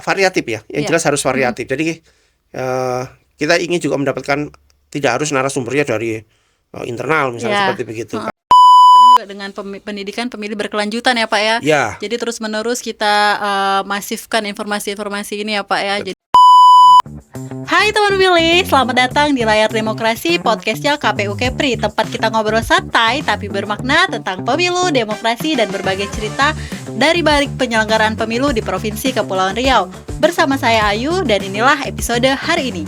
variatif ya. Yang jelas harus variatif. Jadi kita ingin juga mendapatkan, tidak harus narasumbernya dari internal misalnya seperti begitu. Dengan pendidikan pemilih berkelanjutan ya Pak ya. Jadi terus menerus kita masifkan informasi-informasi ini ya Pak ya. Hai teman pemilih, selamat datang di Layar Demokrasi, podcastnya KPU Kepri. Tempat kita ngobrol santai tapi bermakna tentang pemilu, demokrasi, dan berbagai cerita dari balik penyelenggaraan pemilu di Provinsi Kepulauan Riau. Bersama saya Ayu, dan inilah episode hari ini.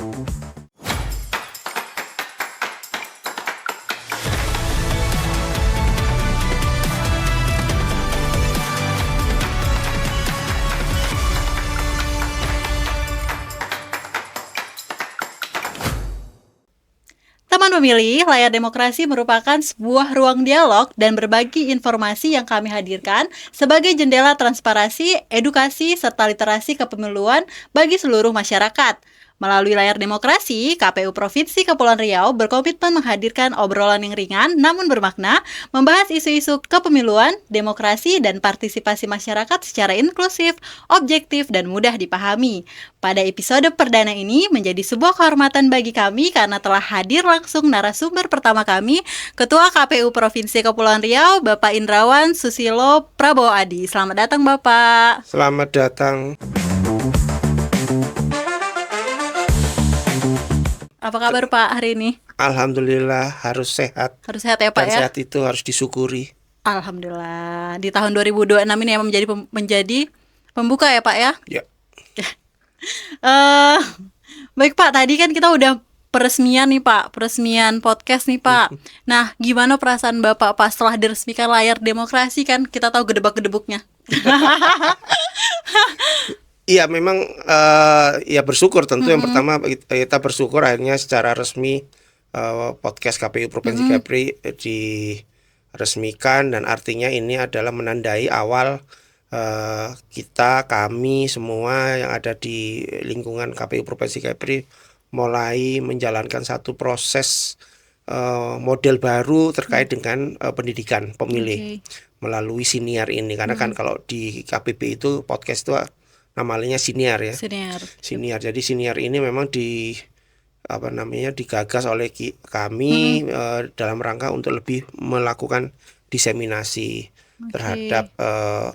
Teman pemilih, Layar Demokrasi merupakan sebuah ruang dialog dan berbagi informasi yang kami hadirkan sebagai jendela transparansi, edukasi, serta literasi kepemiluan bagi seluruh masyarakat. Melalui Layar Demokrasi, KPU Provinsi Kepulauan Riau berkomitmen menghadirkan obrolan yang ringan namun bermakna, membahas isu-isu kepemiluan, demokrasi, dan partisipasi masyarakat secara inklusif, objektif, dan mudah dipahami. Pada episode perdana ini menjadi sebuah kehormatan bagi kami karena telah hadir langsung narasumber pertama kami, Ketua KPU Provinsi Kepulauan Riau, Bapak Indrawan Susilo Prabowo Adi. Selamat datang Bapak. Selamat datang. Apa kabar Pak hari ini? Alhamdulillah, harus sehat. Harus sehat ya Pak. Dan ya? sehat itu harus disyukuri. Alhamdulillah. Di tahun 2026 ini yang menjadi pembuka ya Pak ya? Ya. Baik Pak, tadi kan kita udah peresmian nih Pak, peresmian podcast nih Pak. Nah, gimana perasaan Bapak Pak setelah diresmikan Layar Demokrasi, kan kita tahu gedebak-gedebuknya. Iya, memang ya bersyukur tentu. Yang pertama kita bersyukur akhirnya secara resmi podcast KPU Provinsi Kepri diresmikan, dan artinya ini adalah menandai awal kami semua yang ada di lingkungan KPU Provinsi Kepri mulai menjalankan satu proses model baru terkait dengan pendidikan pemilih melalui siniar ini. Karena kan kalau di KPP itu podcast itu namanya siniar ya. Siniar. Jadi siniar ini memang digagas oleh kami dalam rangka untuk lebih melakukan diseminasi terhadap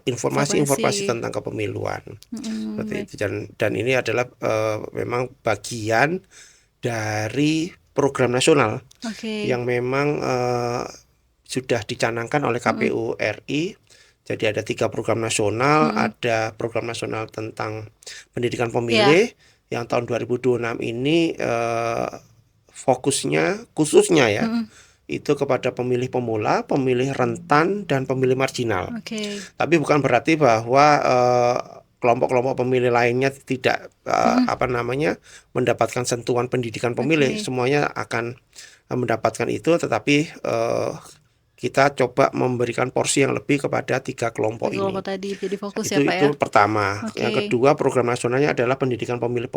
informasi-informasi tentang kepemiluan. Seperti itu. Dan ini adalah memang bagian dari program nasional yang memang sudah dicanangkan oleh KPU RI. Jadi ada 3 program nasional, ada program nasional tentang pendidikan pemilih yang tahun 2026 ini fokusnya khususnya itu kepada pemilih pemula, pemilih rentan, dan pemilih marginal. Tapi bukan berarti bahwa kelompok-kelompok pemilih lainnya tidak mendapatkan sentuhan pendidikan pemilih. Semuanya akan mendapatkan itu, tetapi kita coba memberikan porsi yang lebih kepada 3 kelompok ini. Tadi jadi fokus itu, ya Pak ya. Itu pertama. Yang kedua, program nasionalnya adalah pendidikan pemilih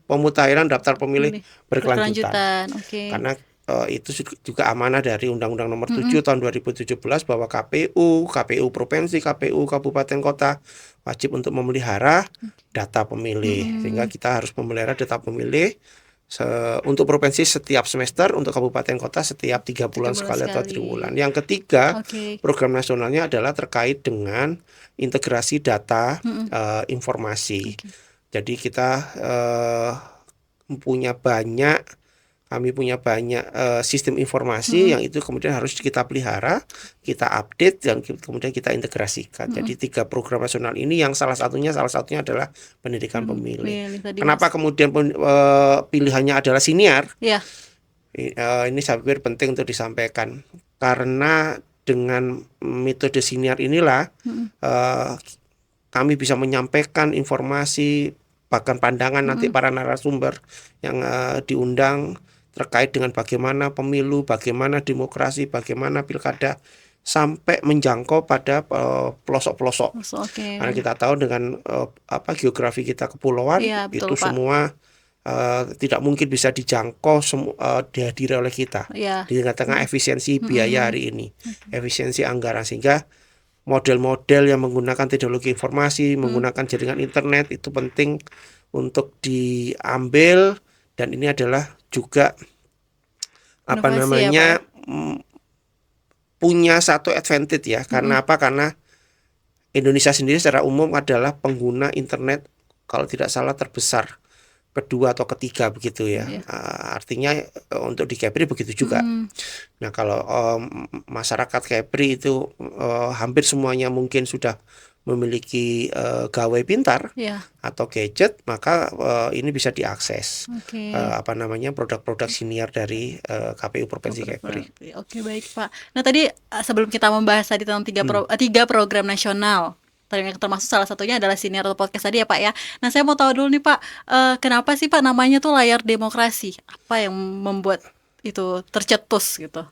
pemutahiran daftar pemilih berkelanjutan. Karena itu juga amanah dari Undang-Undang Nomor 7 tahun 2017 bahwa KPU Provinsi, KPU Kabupaten Kota wajib untuk memelihara data pemilih. Sehingga kita harus memelihara data pemilih untuk provinsi setiap semester, untuk kabupaten kota setiap 3 bulan sekali atau 3 bulan. Yang ketiga, program nasionalnya adalah terkait dengan integrasi data informasi. Jadi kita kami punya banyak sistem informasi yang itu kemudian harus kita pelihara, kita update, dan kemudian kita integrasikan. Jadi 3 program nasional ini yang salah satunya adalah pendidikan pemilih. Kenapa kemudian pilihannya adalah siniar? Ini saya pikir penting untuk disampaikan, karena dengan metode siniar inilah kami bisa menyampaikan informasi, bahkan pandangan nanti para narasumber yang diundang terkait dengan bagaimana pemilu, bagaimana demokrasi, bagaimana pilkada, sampai menjangkau pada pelosok-pelosok. Karena kita tahu dengan geografi kita kepulauan, itu Pak. Semua tidak mungkin bisa dijangkau dihadiri oleh kita. Di tengah-tengah efisiensi biaya hari ini, efisiensi anggaran, sehingga model-model yang menggunakan teknologi informasi, menggunakan jaringan internet itu penting untuk diambil, dan ini adalah juga apa Inovasi ya, Pak, ya? namanya punya satu advantage ya. Karena apa? Karena Indonesia sendiri secara umum adalah pengguna internet kalau tidak salah terbesar kedua atau ketiga begitu ya. Iya. Artinya untuk di Kepri begitu juga. Nah kalau masyarakat Kepri itu hampir semuanya mungkin sudah memiliki gawai pintar Iya. atau gadget, maka ini bisa diakses Oke. apa namanya produk-produk senior dari KPU Provinsi Kepri. Oke, baik, Pak. Nah, tadi sebelum kita membahas tadi tentang tiga program nasional, yang termasuk salah satunya adalah Siniar atau podcast tadi ya, Pak ya. Nah, saya mau tahu dulu nih, Pak, kenapa sih Pak namanya tuh Layar Demokrasi? Apa yang membuat itu tercetus gitu?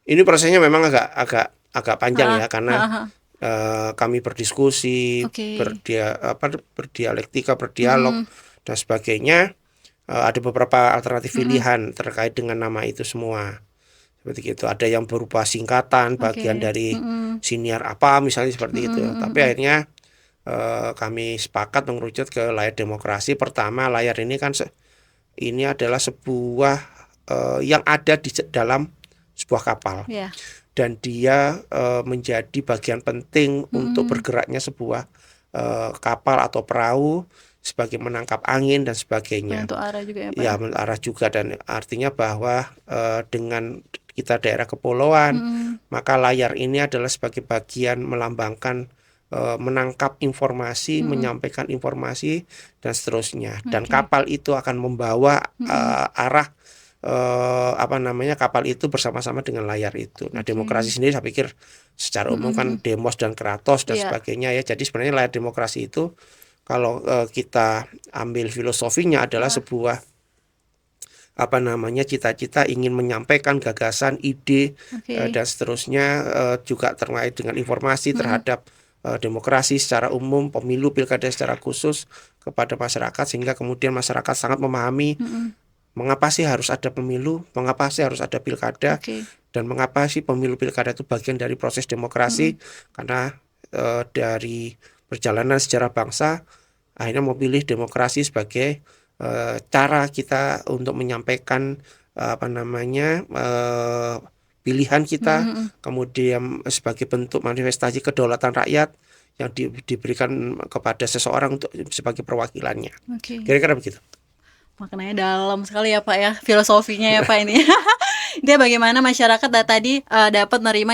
Ini prosesnya memang agak panjang ya, karena kami berdiskusi, Oke. berdialektika, berdialog dan sebagainya. Ada beberapa alternatif pilihan terkait dengan nama itu semua. Seperti itu. Ada yang berupa singkatan, bagian dari siniar apa misalnya seperti itu. Tapi akhirnya kami sepakat mengerucut ke Layar Demokrasi. Pertama, layar ini kan ini adalah sebuah yang ada di dalam sebuah kapal. Yeah. Dan dia menjadi bagian penting untuk bergeraknya sebuah kapal atau perahu sebagai menangkap angin dan sebagainya. Untuk arah juga ya, Pak? Ya, menurut arah juga, dan artinya bahwa dengan kita daerah kepulauan, maka layar ini adalah sebagai bagian melambangkan menangkap informasi, menyampaikan informasi dan seterusnya. Dan kapal itu akan membawa arah apa namanya kapal itu bersama-sama dengan layar itu. Nah, demokrasi sendiri saya pikir secara umum kan demos dan kratos dan sebagainya ya. Jadi sebenarnya Layar Demokrasi itu kalau kita ambil filosofinya adalah sebuah apa namanya cita-cita ingin menyampaikan gagasan, ide dan seterusnya, juga terkait dengan informasi terhadap demokrasi secara umum, pemilu, pilkada secara khusus kepada masyarakat, sehingga kemudian masyarakat sangat memahami mengapa sih harus ada pemilu, mengapa sih harus ada pilkada, dan mengapa sih pemilu pilkada itu bagian dari proses demokrasi. Karena dari perjalanan sejarah bangsa akhirnya memilih demokrasi sebagai cara kita untuk menyampaikan apa namanya pilihan kita, kemudian sebagai bentuk manifestasi kedaulatan rakyat yang diberikan kepada seseorang untuk sebagai perwakilannya. Kira-kira begitu. Maknanya dalam sekali ya, Pak ya, filosofinya ya, Pak ini. Dia bagaimana masyarakat tadi dapat menerima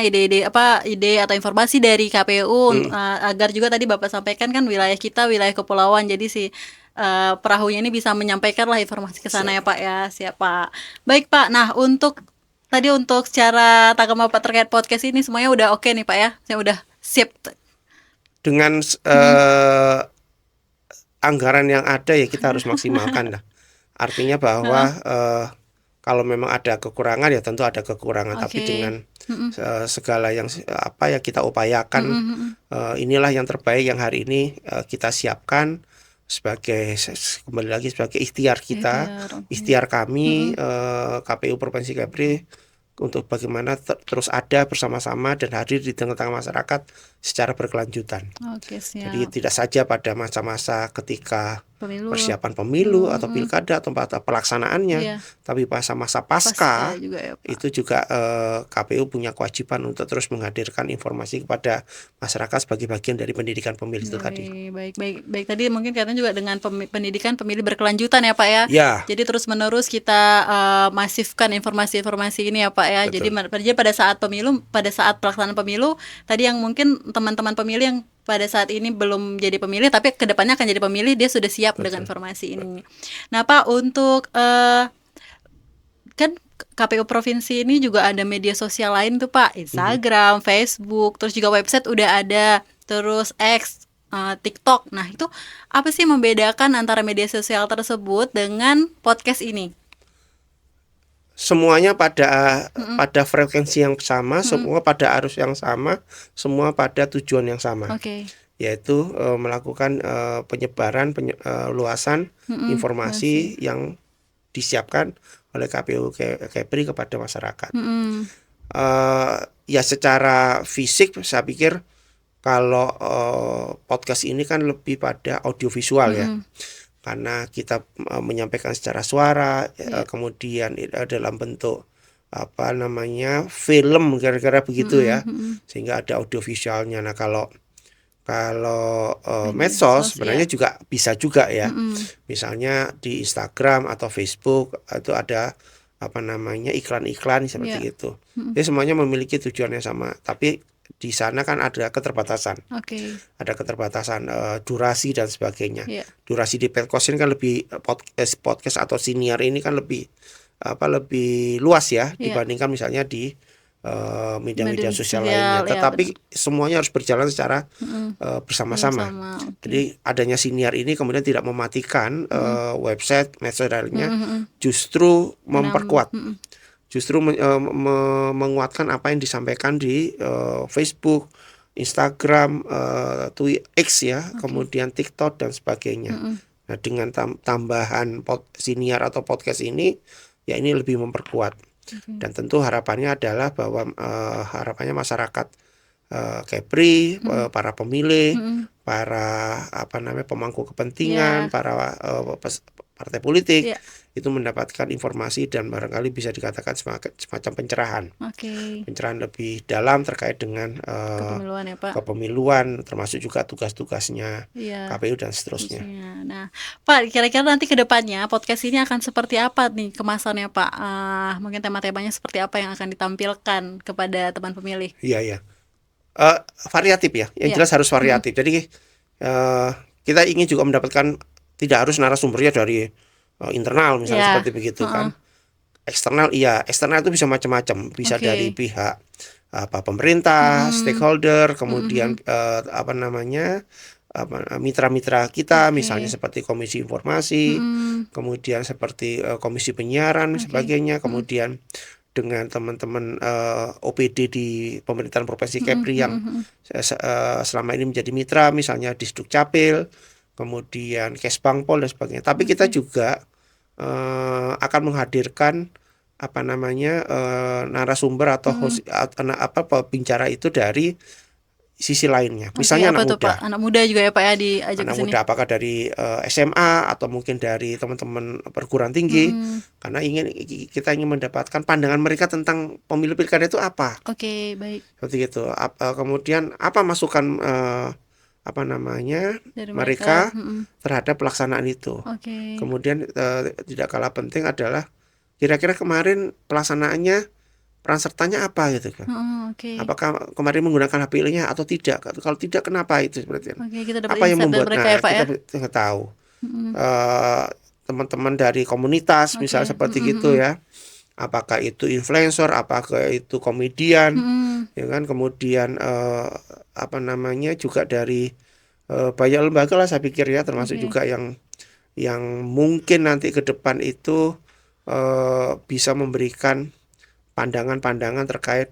ide atau informasi dari KPU agar juga tadi Bapak sampaikan kan wilayah kita wilayah kepulauan, jadi si perahunya ini bisa menyampaikan lah informasi ke sana ya, Pak ya. Siap, Pak. Baik, Pak. Nah, untuk secara tanggapan Bapak terkait podcast ini semuanya udah oke nih, Pak ya. Saya udah siap. Dengan anggaran yang ada ya kita harus maksimalkan lah. Artinya bahwa kalau memang ada kekurangan ya tentu ada kekurangan, tapi dengan segala yang apa ya kita upayakan, inilah yang terbaik yang hari ini kita siapkan sebagai, kembali lagi, sebagai ikhtiar kita, ikhtiar kami KPU Provinsi Kepri untuk bagaimana terus ada bersama-sama dan hadir di tengah-tengah masyarakat secara berkelanjutan. Jadi tidak saja pada masa-masa ketika persiapan pemilu atau pilkada atau pelaksanaannya, tapi masa-masa pasca juga ya, Pak. Itu juga KPU punya kewajiban untuk terus menghadirkan informasi kepada masyarakat sebagai bagian dari pendidikan pemilih itu tadi. Baik. Tadi mungkin kaitannya juga dengan pendidikan pemilih berkelanjutan ya, Pak ya. Jadi terus-menerus kita masifkan informasi-informasi ini ya, Pak ya. Betul. Jadi pada saat pelaksanaan pemilu tadi yang mungkin teman-teman pemilih yang pada saat ini belum jadi pemilih tapi kedepannya akan jadi pemilih, dia sudah siap dengan informasi ini. Nah, Pak, untuk kan KPU Provinsi ini juga ada media sosial lain tuh, Pak, Instagram, Facebook, terus juga website udah ada, terus X, TikTok. Nah, itu apa sih membedakan antara media sosial tersebut dengan podcast ini? Semuanya pada frekuensi yang sama, semua pada arus yang sama, semua pada tujuan yang sama, yaitu melakukan penyebaran, luasan informasi yang disiapkan oleh KPU Kepri kepada masyarakat. Ya secara fisik saya pikir Kalau podcast ini kan lebih pada audiovisual ya, Mm-mm. karena kita menyampaikan secara suara, Iya. kemudian dalam bentuk apa namanya film kira-kira begitu Mm-mm, ya, mm-mm. sehingga ada audiovisualnya. Nah kalau kalau Media medsos sosial. sebenarnya juga bisa juga ya. Mm-mm. Misalnya di Instagram atau Facebook itu ada apa namanya iklan-iklan Iya. seperti itu. Mm-mm. Jadi semuanya memiliki tujuan yang sama, tapi di sana kan ada keterbatasan, Oke. durasi dan sebagainya. Iya. Durasi di podcast ini kan lebih podcast atau siniar ini kan lebih luas ya Iya. dibandingkan misalnya di Media media-media sosial sosial lainnya. ya benar. Tetapi semuanya harus berjalan secara Mm-mm. bersama-sama. Bersama. Oke. Jadi adanya siniar ini kemudian tidak mematikan Mm-mm. website, medsos lainnya, Mm-mm, mm-mm. justru Menambah. memperkuat, justru menguatkan apa yang disampaikan di Facebook, Instagram, X ya, Oke. kemudian TikTok dan sebagainya. Mm-mm. Nah, dengan tambahan siniar atau podcast ini, ya ini lebih memperkuat. Oke. Dan tentu harapannya adalah bahwa harapannya masyarakat Kepri, Mm-mm. para pemilih, Mm-mm. para apa namanya pemangku Iya. kepentingan, para partai politik Iya. itu mendapatkan informasi dan barangkali bisa dikatakan semacam pencerahan, Oke. pencerahan lebih dalam terkait dengan Kepemiluan ya Pak. kepemiluan, termasuk juga tugas-tugasnya Iya. KPU dan seterusnya. Khususnya. Nah, Pak, kira-kira nanti ke depannya podcast ini akan seperti apa nih kemasannya Pak? Mungkin tema-temanya seperti apa yang akan ditampilkan kepada teman pemilih? Iya ya. Variatif ya, yang Iya. jelas harus Mm-mm. variatif. Jadi kita ingin juga mendapatkan, tidak harus narasumbernya dari internal misalnya Iya. seperti begitu Heeh. kan. Eksternal iya, eksternal itu bisa macam-macam, bisa Oke. dari pihak pemerintah, Mm-mm. stakeholder, Mm-mm. kemudian apa namanya mitra-mitra kita, misalnya Oke. seperti Komisi Informasi, Mm-mm. kemudian seperti Komisi Penyiaran Oke. sebagainya, Mm-mm. kemudian dengan teman-teman OPD di pemerintahan Provinsi Mm-mm. Kepri yang Mm-mm. selama ini menjadi mitra, misalnya di Sdukcapil, kemudian Kesbangpol dan sebagainya. Tapi kita Oke. juga akan menghadirkan apa namanya narasumber atau Mm-mm. pembicara itu dari sisi lainnya. Oke, Misalnya apa anak tuh muda. Pak? Anak muda juga ya Pak ya diajak ke Anak sini. muda apakah dari SMA atau mungkin dari teman-teman perguruan tinggi, Mm-mm. karena kita ingin mendapatkan pandangan mereka tentang pemilu pilkada itu apa, Oke, baik. seperti itu. Kemudian apa masukan apa namanya Dari mereka mereka. Mm-mm. terhadap pelaksanaan itu. Oke. Kemudian tidak kalah penting adalah kira-kira kemarin pelaksanaannya peran sertanya apa gitu kan. Oke. Apakah kemarin menggunakan hak pilihnya atau tidak? Kalau tidak kenapa itu seperti itu. Oke, kita dapat Apa yang insight dari membuat mereka ya Pak ya. kita tahu Mm-mm. teman-teman dari komunitas Oke. misalnya seperti Mm-mm. gitu ya. Apakah itu influencer, apakah itu komedian, Mm-mm. ya kan. Kemudian apa namanya juga dari banyak lembaga lah saya pikir ya, termasuk Oke. juga yang mungkin nanti ke depan itu bisa memberikan pandangan-pandangan terkait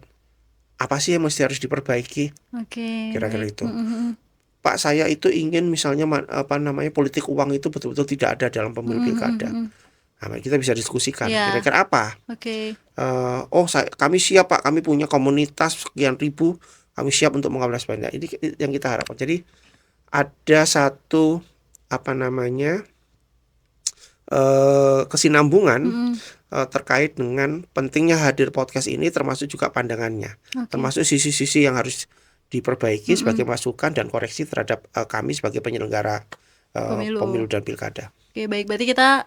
apa sih yang mesti harus diperbaiki, Oke, kira-kira baik. itu. Mm-mm. Pak, saya itu ingin misalnya apa namanya politik uang itu betul-betul tidak ada dalam pemilu pilkada. Mm-mm. Nah, kita bisa diskusikan Ya. kira-kira apa. Oke. Kami siap Pak, kami punya komunitas sekian ribu, kami siap untuk mengambil banyak. Ini yang kita harapkan. Jadi ada satu apa namanya kesinambungan Mm-mm. terkait dengan pentingnya hadir podcast ini, termasuk juga pandangannya, Oke. termasuk sisi-sisi yang harus diperbaiki Mm-mm. sebagai masukan dan koreksi terhadap kami sebagai penyelenggara Pemilu. pemilu dan pilkada. Oke, baik. Berarti kita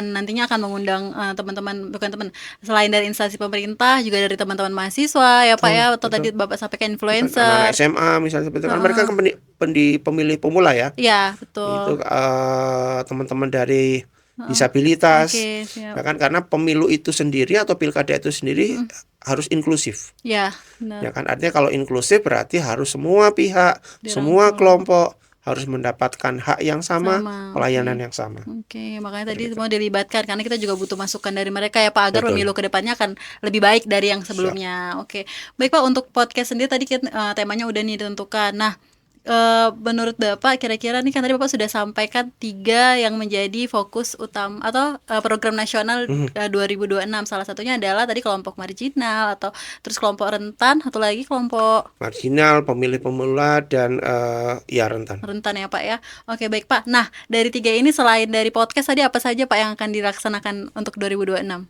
nantinya akan mengundang teman-teman, bukan teman, selain dari instansi pemerintah, juga dari teman-teman mahasiswa ya Pak ya, atau Betul. tadi Bapak sampaikan Anak-anak influencer. SMA misalnya seperti itu kan, mereka kan pemilih pemula ya. Iya, Itu betul. teman-teman dari disabilitas, Oke, siap. ya kan, karena pemilu itu sendiri atau pilkada itu sendiri harus inklusif. Ya, benar. Ya kan, artinya kalau inklusif berarti harus semua pihak, semua Dirangkul. kelompok harus mendapatkan hak yang sama, Sama, pelayanan oke. yang sama. Oke, makanya tadi semua dilibatkan karena kita juga butuh masukan dari mereka ya Pak, agar Betul. pemilu kedepannya akan lebih baik dari yang sebelumnya. Oke, baik Pak, untuk podcast sendiri tadi temanya udah nih ditentukan. Nah, menurut Bapak kira-kira nih kan tadi Bapak sudah sampaikan 3 yang menjadi fokus utama atau program nasional 2026. Salah satunya adalah tadi kelompok marginal atau terus kelompok rentan, satu lagi kelompok Marginal, pemilih pemula, dan ya rentan. rentan ya Pak ya. Oke baik Pak. Nah dari 3 ini selain dari podcast tadi apa saja Pak yang akan dilaksanakan untuk 2026?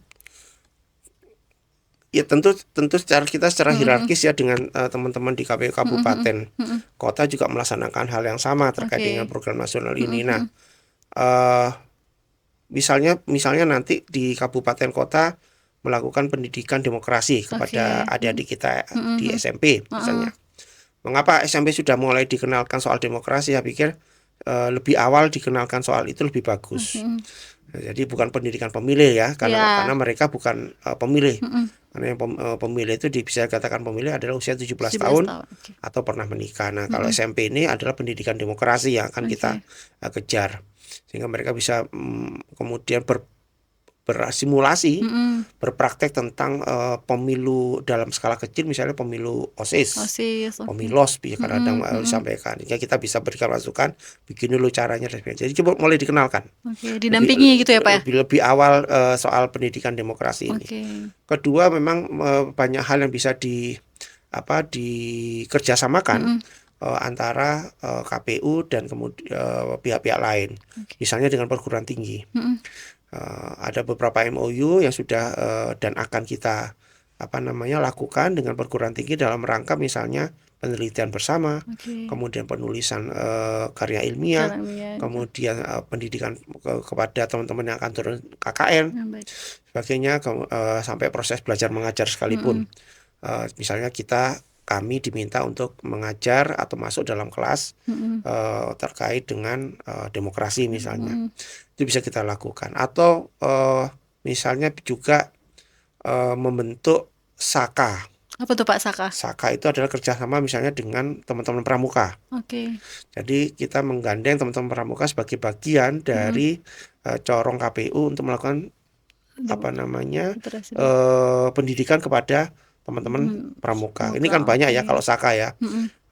Ya tentu secara hierarkis ya dengan teman-teman di KPU kabupaten, kota juga melaksanakan hal yang sama terkait Oke. dengan program nasional ini. Nah, misalnya nanti di kabupaten kota melakukan pendidikan demokrasi kepada adik-adik kita di SMP misalnya. Mengapa SMP sudah mulai dikenalkan soal demokrasi? Saya pikir lebih awal dikenalkan soal itu lebih bagus. Jadi bukan pendidikan pemilih ya, karena mereka bukan pemilih. Karena yang pemilih itu bisa dikatakan pemilih adalah usia 17 tahun atau pernah menikah. Nah, kalau SMP ini adalah pendidikan demokrasi yang akan kita kejar, sehingga mereka bisa kemudian bersimulasi, berpraktek tentang pemilu dalam skala kecil, misalnya pemilu OSIS, pemilos bisa kadang disampaikan, sehingga kita bisa berikan masukan, begini lo caranya dan sebagainya. Jadi coba mulai dikenalkan, didampingi gitu ya Pak ya? lebih awal soal pendidikan demokrasi ini. Kedua, memang banyak hal yang bisa dikerjasamakan antara KPU dan kemudian pihak-pihak lain, misalnya dengan perguruan tinggi. Ada beberapa MOU yang sudah dan akan kita lakukan dengan perguruan tinggi dalam rangka misalnya penelitian bersama, kemudian penulisan karya ilmiah, kemudian pendidikan kepada teman-teman yang akan turun KKN, sebagainya, sampai proses belajar mengajar sekalipun. Misalnya kami diminta untuk mengajar atau masuk dalam kelas terkait dengan demokrasi misalnya. Itu bisa kita lakukan. Atau misalnya juga membentuk SAKA. Apa tuh Pak SAKA? SAKA itu adalah kerjasama misalnya dengan teman-teman pramuka. Jadi kita menggandeng teman-teman pramuka sebagai bagian dari corong KPU untuk melakukan pendidikan kepada teman-teman pramuka. Ini kan banyak ya kalau SAKA ya.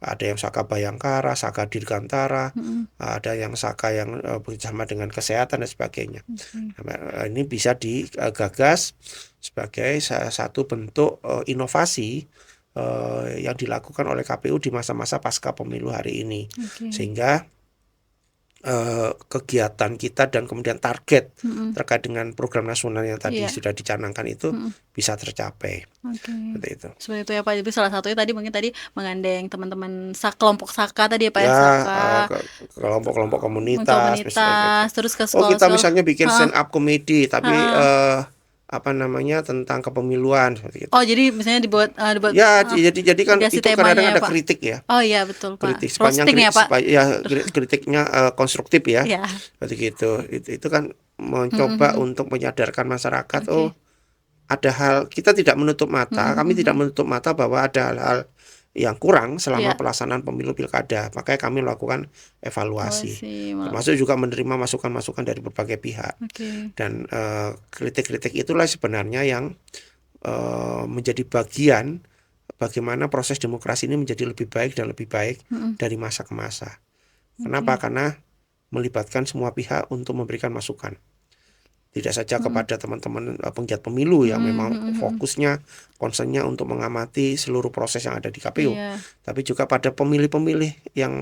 Ada yang SAKA Bayangkara, SAKA Dirgantara, ada yang SAKA yang bekerjasama dengan kesehatan dan sebagainya. Ini bisa digagas sebagai salah satu bentuk inovasi yang dilakukan oleh KPU di masa-masa pasca pemilu hari ini, sehingga kegiatan kita dan kemudian target terkait dengan program nasional yang tadi sudah dicanangkan itu bisa tercapai. Seperti itu. Seperti itu ya Pak. Jadi salah satunya tadi mungkin temenggandeng teman-teman kelompok SAKA tadi ya Pak kelompok komunitas terus ke sekolah. Kita misalnya bikin stand up comedy tapi tentang kepemiluan seperti itu. Jadi misalnya dibuat ya, jadi kan itu kadang-kadang ada kritik ya. Oh iya betul Pak. Kritik sepanjang kritiknya konstruktif ya. Seperti gitu. Itu kan mencoba untuk menyadarkan masyarakat ada hal, kita tidak menutup mata, kami tidak menutup mata bahwa ada hal-hal yang kurang selama pelaksanaan pemilu pilkada. Makanya kami melakukan evaluasi, termasuk juga menerima masukan-masukan dari berbagai pihak. Dan kritik-kritik itulah sebenarnya yang menjadi bagian bagaimana proses demokrasi ini menjadi lebih baik dan lebih baik dari masa ke masa. Kenapa? Karena melibatkan semua pihak untuk memberikan masukan. Tidak saja kepada teman-teman penggiat pemilu yang memang fokusnya, concernnya untuk mengamati seluruh proses yang ada di KPU, tapi juga pada pemilih-pemilih yang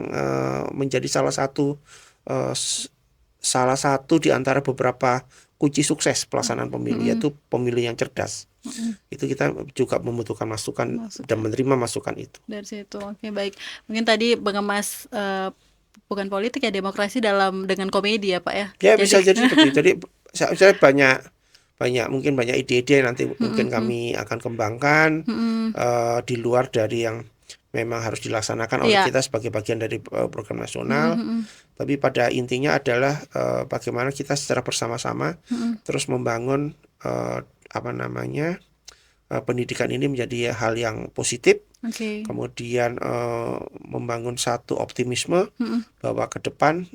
menjadi salah satu di antara beberapa kunci sukses pelaksanaan pemilu, yaitu pemilih yang cerdas. Itu kita juga membutuhkan masukan dan menerima masukan itu. Dari situ, oke baik. Mungkin tadi mengemas bukan politik ya, demokrasi dengan komedi ya Pak ya. Ya bisa jadi seperti itu. Jadi saya mungkin banyak ide-ide yang nanti mungkin kami akan kembangkan di luar dari yang memang harus dilaksanakan oleh kita sebagai bagian dari program nasional. Tapi pada intinya adalah bagaimana kita secara bersama-sama terus membangun pendidikan ini menjadi hal yang positif. Kemudian membangun satu optimisme bahwa ke depan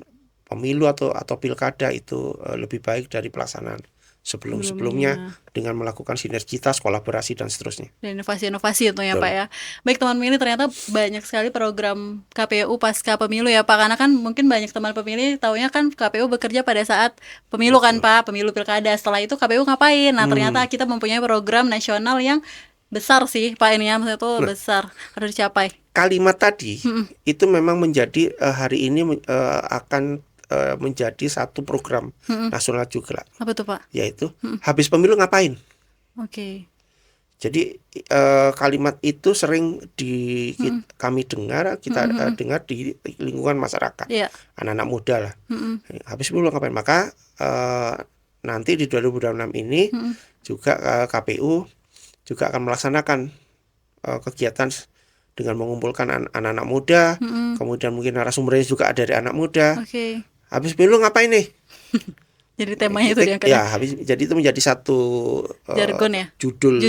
pemilu atau pilkada itu lebih baik dari pelaksanaan sebelum-sebelumnya dengan melakukan sinergitas, kolaborasi dan seterusnya. Dan inovasi-inovasi itu ya Betul. Pak ya. Baik teman pemilih, ternyata banyak sekali program KPU pasca pemilu ya Pak. Karena kan mungkin banyak teman pemilih taunya kan KPU bekerja pada saat pemilu kan Betul. Pak, pemilu pilkada. Setelah itu KPU ngapain? Nah ternyata Hmm. kita mempunyai program nasional yang besar sih Pak, ini ya, maksudnya itu Nah, besar, harus dicapai. kalimat tadi Mm-mm. itu memang menjadi hari ini akan menjadi satu program Mm-mm. nasional juga, Apa tuh Pak? yaitu habis pemilu ngapain. Oke. Jadi kalimat itu sering kami dengar, kita dengar di lingkungan masyarakat, Iya. anak-anak muda lah. Mm-mm. Habis pemilu ngapain? Maka nanti di 2026 ini Mm-mm. juga KPU juga akan melaksanakan kegiatan dengan mengumpulkan anak-anak muda, Mm-mm. kemudian mungkin narasumbernya juga ada dari anak muda. Oke. Habis pemilu ngapain nih? Jadi temanya itu diangkat Ya, jadi itu menjadi satu jargon ya. judul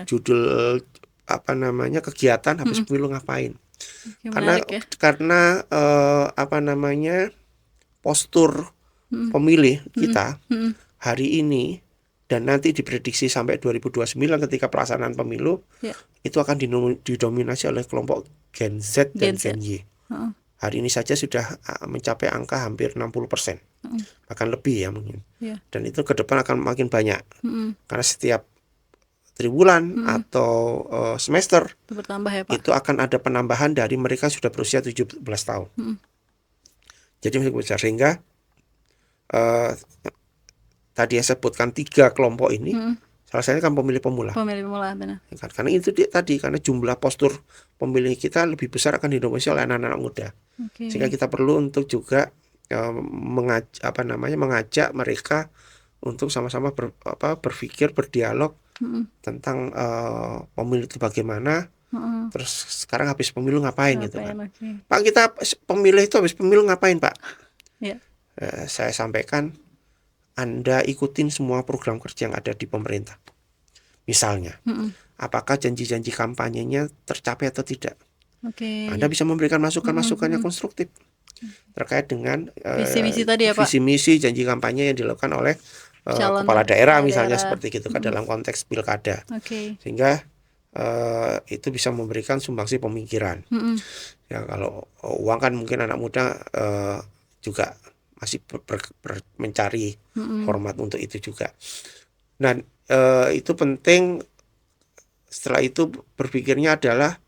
Judul. apa namanya, kegiatan habis pemilu ngapain? Oke, menarik ya. Karena apa namanya, postur pemilih kita Mm-mm. hari ini dan nanti diprediksi sampai 2029 ketika pelaksanaan pemilu Ya. itu akan didominasi oleh kelompok Gen Z dan Gen Z. Gen Y. Heeh. Hari ini saja sudah mencapai angka hampir 60%, bahkan lebih ya mungkin. Ya. Dan itu ke depan akan makin banyak Mm-mm. karena setiap triwulan atau semester Itu bertambah ya Pak. itu akan ada penambahan dari mereka sudah berusia 17 tahun. Jadi masih besar, sehingga tadi yang sebutkan 3 kelompok ini salah satunya kan pemilih pemula. Pemilih pemula, benar. Karena itu tadi, karena jumlah postur pemilih kita lebih besar akan didominasi oleh anak-anak muda. Oke. Sehingga kita perlu untuk juga mengajak mereka untuk sama-sama berpikir, berdialog tentang pemilu itu bagaimana. Terus sekarang habis pemilu ngapain gitu kan. Oke. Pak, kita pemilih itu habis pemilu ngapain Pak? Ya. Saya sampaikan, Anda ikutin semua program kerja yang ada di pemerintah. Misalnya, apakah janji-janji kampanyenya tercapai atau tidak? Oke. Anda bisa memberikan masukan-masukan yang konstruktif terkait dengan Visi misi tadi ya Pak. visi misi janji kampanye yang dilakukan oleh Calon kepala daerah misalnya daerah. seperti itu kan dalam konteks pilkada. Oke. Sehingga itu bisa memberikan sumbangsi pemikiran. Ya, kalau uang kan mungkin anak muda juga masih mencari format untuk itu juga. Dan itu penting. Setelah itu berpikirnya adalah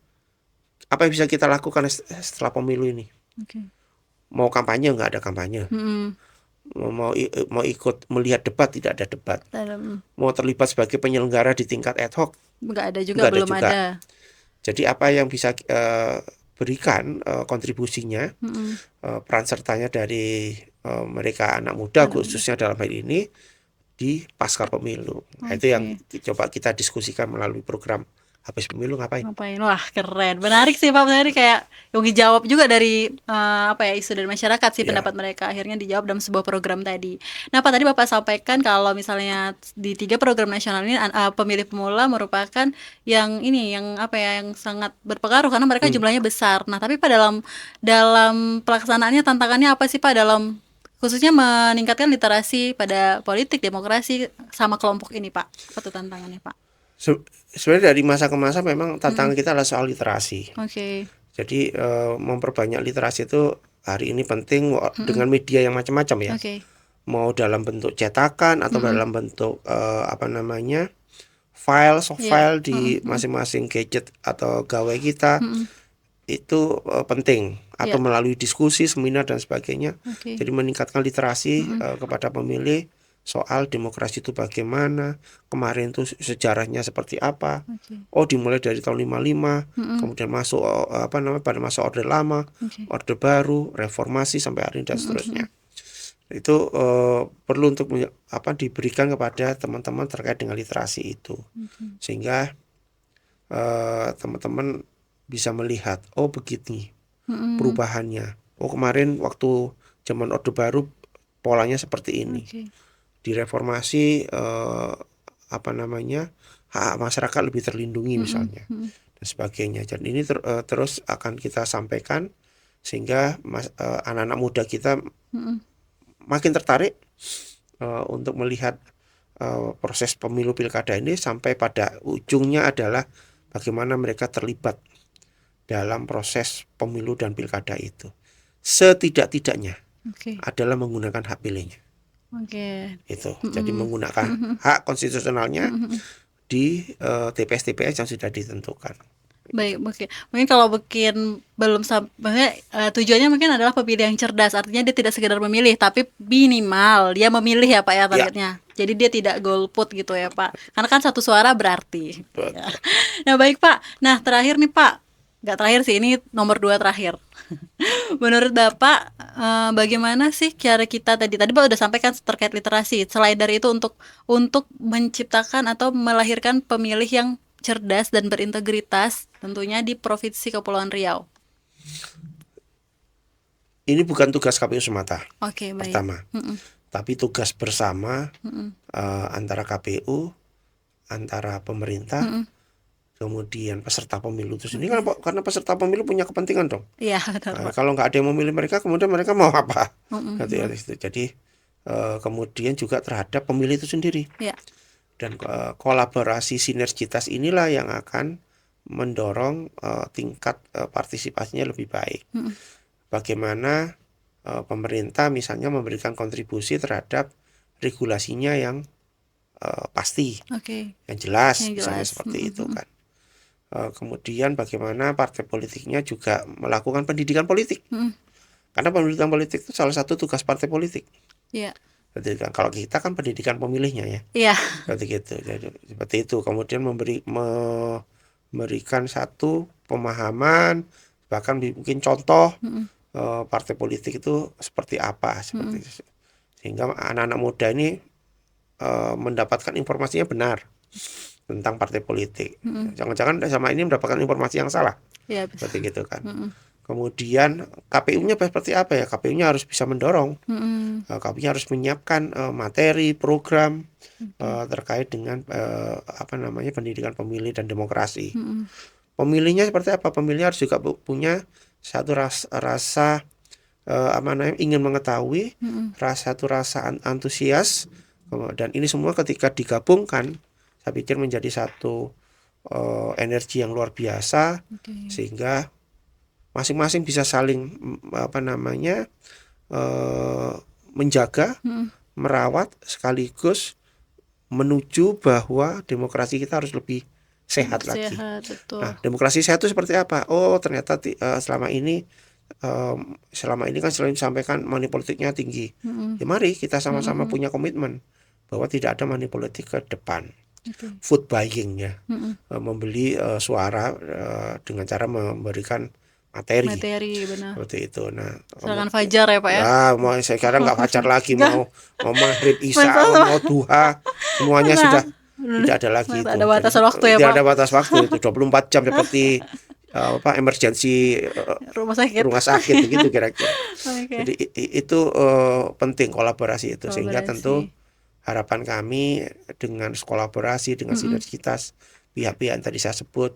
apa yang bisa kita lakukan setelah pemilu ini. Oke. Mau kampanye nggak ada kampanye. Mau ikut melihat debat tidak ada debat. Mau terlibat sebagai penyelenggara di tingkat ad hoc Nggak ada juga, nggak ada belum juga. ada. Jadi apa yang bisa berikan kontribusinya, peran sertanya dari mereka anak muda khususnya dalam hal ini di pasca pemilu. Nah, itu yang coba kita diskusikan melalui program habis pemilu ngapain. Wah, keren, menarik sih Pak. Menarik, kayak Yogi jawab juga dari isu dari masyarakat sih, pendapat mereka akhirnya dijawab dalam sebuah program tadi. Nah Pak, tadi Bapak sampaikan kalau misalnya di 3 program nasional ini pemilih pemula merupakan yang sangat berpengaruh karena mereka jumlahnya besar. Nah tapi Pak, dalam pelaksanaannya tantangannya apa sih Pak, dalam khususnya meningkatkan literasi pada politik, demokrasi sama kelompok ini Pak? Apa tuh tantangannya Pak? Sebenarnya dari masa ke masa memang tantangan kita adalah soal literasi. Oke. Jadi memperbanyak literasi itu hari ini penting dengan media yang macam-macam ya. Oke. Mau dalam bentuk cetakan atau dalam bentuk soft file di masing-masing gadget atau gawai kita. Itu penting, atau melalui diskusi, seminar dan sebagainya. Jadi meningkatkan literasi kepada pemilih soal demokrasi itu bagaimana, kemarin itu sejarahnya seperti apa. Oh, dimulai dari tahun 55, kemudian masuk pada masa Orde Lama, Orde Baru, reformasi sampai hari ini dan seterusnya. Itu perlu untuk diberikan kepada teman-teman terkait dengan literasi itu. Sehingga teman-teman bisa melihat, oh begini perubahannya. Oh, kemarin waktu zaman Orde Baru polanya seperti ini. Di reformasi hak masyarakat lebih terlindungi misalnya dan sebagainya. Dan ini terus akan kita sampaikan sehingga anak-anak muda kita makin tertarik untuk melihat proses pemilu pilkada ini sampai pada ujungnya adalah bagaimana mereka terlibat dalam proses pemilu dan pilkada itu. Setidak-tidaknya Oke. adalah menggunakan hak pilihnya. Oke. Itu. Jadi menggunakan hak konstitusionalnya di TPS-TPS yang sudah ditentukan. Baik, oke. Mungkin kalau belum sampai tujuannya mungkin adalah pemilih yang cerdas. Artinya dia tidak sekedar memilih, tapi minimal dia memilih ya Pak ya Ya, targetnya. Jadi dia tidak golput gitu ya Pak. Karena kan satu suara berarti. betul. Ya. Nah baik Pak. Nah terakhir nih Pak. Nggak terakhir sih, ini nomor 2 terakhir. Menurut Bapak, bagaimana sih cara kita tadi Bapak udah sampaikan terkait literasi. Selain dari itu untuk menciptakan atau melahirkan pemilih yang cerdas dan berintegritas tentunya di Provinsi Kepulauan Riau. Ini bukan tugas KPU semata, Oke, baik. pertama. Tapi tugas bersama antara KPU, antara pemerintah, kemudian peserta pemilu itu sendiri. Karena peserta pemilu punya kepentingan dong. Iya, benar Pak. Kalau nggak ada yang memilih mereka, kemudian mereka mau apa? Jadi kemudian juga terhadap pemilih itu sendiri. Iya. Dan kolaborasi sinergitas inilah yang akan mendorong tingkat partisipasinya lebih baik. Bagaimana pemerintah misalnya memberikan kontribusi terhadap regulasinya yang pasti, Oke. yang jelas, Yang misalnya jelas. seperti itu kan. Kemudian bagaimana partai politiknya juga melakukan pendidikan politik. Karena pendidikan politik itu salah satu tugas partai politik. Iya. Jadi kan kalau kita kan pendidikan pemilihnya ya. Iya. Seperti gitu. Jadi seperti itu. Kemudian memberikan satu pemahaman, bahkan mungkin contoh partai politik itu seperti apa, seperti itu. Sehingga anak-anak muda ini mendapatkan informasinya benar tentang partai politik. Jangan-jangan sama ini mendapatkan informasi yang salah. Iya, Seperti gitu kan. Kemudian KPU-nya seperti apa ya? KPU-nya harus bisa mendorong. KPU-nya harus menyiapkan materi, program terkait dengan pendidikan pemilih dan demokrasi. Pemilihnya seperti apa? Pemilihnya harus juga punya satu rasa ingin mengetahui, satu rasa antusias, dan ini semua ketika digabungkan, saya pikir menjadi satu energi yang luar biasa, sehingga masing-masing bisa saling menjaga, merawat, sekaligus menuju bahwa demokrasi kita harus lebih sehat lagi. Betul. Nah, demokrasi sehat itu seperti apa? Oh, ternyata selama ini kan selalu disampaikan money politiknya tinggi. Ya mari kita sama-sama punya komitmen bahwa tidak ada money politik ke depan. Vote buying ya, membeli suara dengan cara memberikan materi, benar. seperti itu. Nah, Silakan Fajar ya Pak ya. mau sekarang nggak Fajar lagi, mau maghrib, isya, mau duha, semuanya sudah tidak ada lagi itu. Ada batasan waktu ya Tidak Pak. ada batas waktu itu 24 jam seperti emergency rumah sakit begitu kira-kira. Jadi itu penting kolaborasi itu, sehingga tentu harapan kami dengan kolaborasi, dengan sinergitas pihak-pihak yang tadi saya sebut,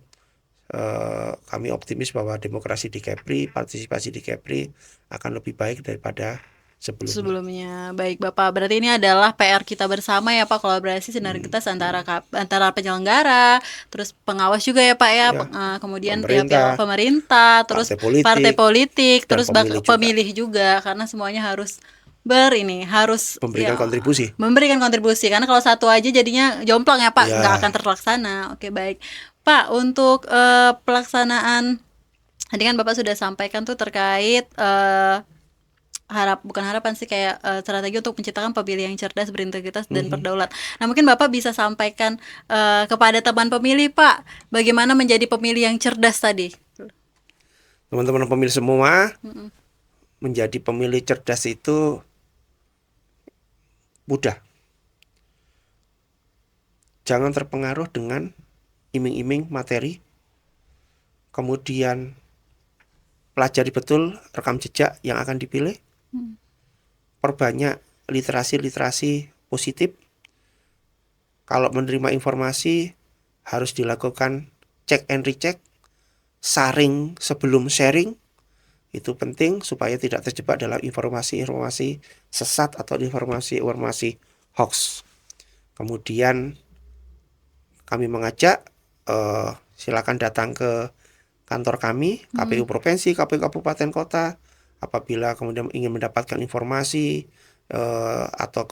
kami optimis bahwa demokrasi di Kepri, partisipasi di Kepri akan lebih baik daripada sebelumnya. Baik Bapak, berarti ini adalah PR kita bersama ya Pak, kolaborasi sinergitas antara penyelenggara, terus pengawas juga ya Pak ya, kemudian pihak pemerintah, terus partai politik, terus pemilih juga, karena semuanya harus memberikan kontribusi, karena kalau satu aja jadinya jomplang ya Pak, nggak akan terlaksana. Oke, baik Pak, untuk pelaksanaan tadi kan Bapak sudah sampaikan tuh terkait bukan harapan sih, kayak strategi untuk menciptakan pemilih yang cerdas, berintegritas dan berdaulat. Nah, mungkin Bapak bisa sampaikan kepada teman pemilih Pak, bagaimana menjadi pemilih yang cerdas tadi. Teman-teman pemilih semua, menjadi pemilih cerdas itu mudah. Jangan terpengaruh dengan iming-iming materi. Kemudian pelajari betul rekam jejak yang akan dipilih. Perbanyak literasi positif. Kalau menerima informasi harus dilakukan check and recheck, saring sebelum sharing. Itu penting supaya tidak terjebak dalam informasi sesat atau informasi hoax. Kemudian kami mengajak silakan datang ke kantor kami, KPU Provinsi, KPU Kabupaten Kota, apabila kemudian ingin mendapatkan informasi atau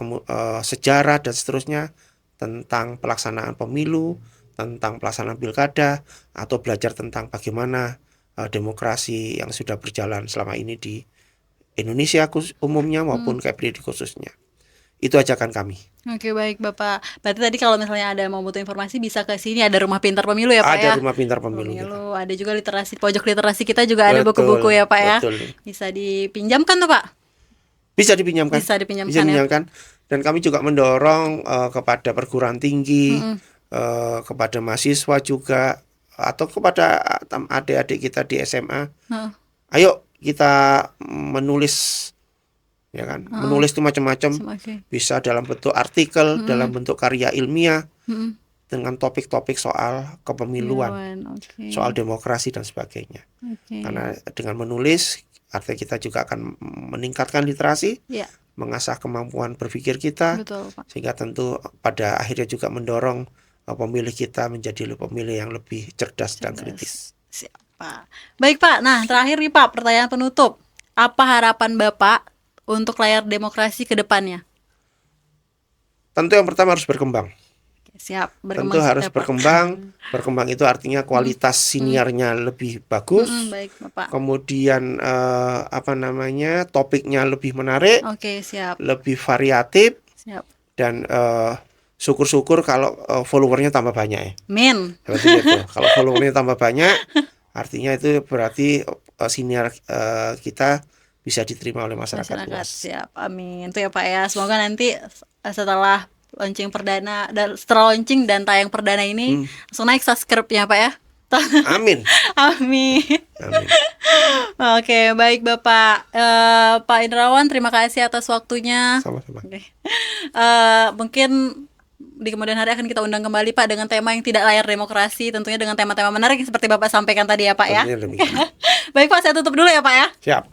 sejarah dan seterusnya tentang pelaksanaan pemilu, tentang pelaksanaan pilkada, atau belajar tentang bagaimana demokrasi yang sudah berjalan selama ini di Indonesia umumnya maupun KPRI khususnya. Itu ajakan kami. Oke, baik Bapak. Berarti tadi kalau misalnya ada mau butuh informasi bisa ke sini, ada Rumah Pintar Pemilu ya Pak ya? Ada Rumah Pintar Pemilu kita. Ada juga literasi, pojok literasi kita juga ada buku-buku ya Pak ya? Betul. Bisa dipinjamkan tuh Pak? Bisa dipinjamkan. Bisa dipinjamkan. Dan kami juga mendorong kepada perguruan tinggi, kepada mahasiswa juga, atau kepada adik-adik kita di SMA. Ayo kita menulis, ya kan? Menulis itu macam-macam. Bisa dalam bentuk artikel, dalam bentuk karya ilmiah, dengan topik-topik soal kepemiluan, soal demokrasi dan sebagainya. Karena dengan menulis, artinya kita juga akan meningkatkan literasi, mengasah kemampuan berpikir kita. Betul, Pak. Sehingga tentu pada akhirnya juga mendorong pemilih kita menjadi pemilih yang lebih cerdas dan kritis. Siap, Pak. Baik Pak, nah terakhir nih Pak, pertanyaan penutup. Apa harapan Bapak untuk layar demokrasi ke depannya? Tentu yang pertama harus berkembang. Siap, tentu harus berkembang. Berkembang itu artinya kualitas siniarnya lebih bagus. Baik, Bapak. Kemudian topiknya lebih menarik. Oke, siap. Lebih variatif. Siap. Dan syukur-syukur kalau followernya tambah banyak ya. Min. Gitu. Kalau followernya tambah banyak, artinya itu berarti siniar kita bisa diterima oleh masyarakat luas. Siap, amin. Itu ya Pak ya. Semoga nanti setelah launching perdana dan setelah launching dan tayang perdana ini langsung naik subscribe-nya Pak ya. Amin. Amin. Oke, baik Bapak. Pak Indrawan, terima kasih atas waktunya. Sama-sama. Mungkin di kemudian hari akan kita undang kembali Pak dengan tema yang tidak layar demokrasi, tentunya dengan tema-tema menarik yang seperti Bapak sampaikan tadi ya Pak ya. Baik Pak, saya tutup dulu ya Pak ya. Siap.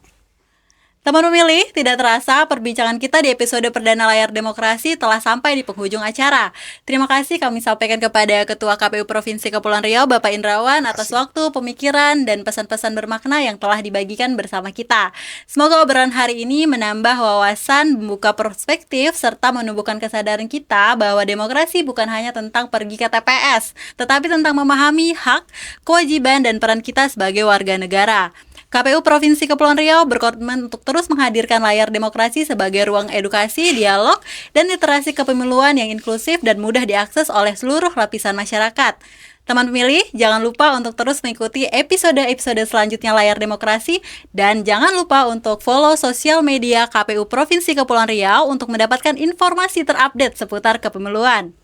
Teman memilih, tidak terasa perbincangan kita di episode perdana layar demokrasi telah sampai di penghujung acara. Terima kasih kami sampaikan kepada Ketua KPU Provinsi Kepulauan Riau, Bapak Indrawan, atas waktu, pemikiran, dan pesan-pesan bermakna yang telah dibagikan bersama kita. Semoga obrolan hari ini menambah wawasan, membuka perspektif, serta menumbuhkan kesadaran kita bahwa demokrasi bukan hanya tentang pergi ke TPS, tetapi tentang memahami hak, kewajiban, dan peran kita sebagai warga negara. KPU Provinsi Kepulauan Riau berkomitmen untuk terus menghadirkan layar demokrasi sebagai ruang edukasi, dialog, dan literasi kepemiluan yang inklusif dan mudah diakses oleh seluruh lapisan masyarakat. Teman pemilih, jangan lupa untuk terus mengikuti episode-episode selanjutnya layar demokrasi, dan jangan lupa untuk follow sosial media KPU Provinsi Kepulauan Riau untuk mendapatkan informasi terupdate seputar kepemiluan.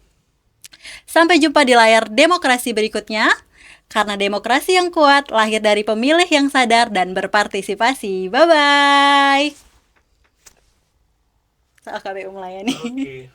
Sampai jumpa di layar demokrasi berikutnya. Karena demokrasi yang kuat lahir dari pemilih yang sadar dan berpartisipasi. Bye-bye. KPU melayani.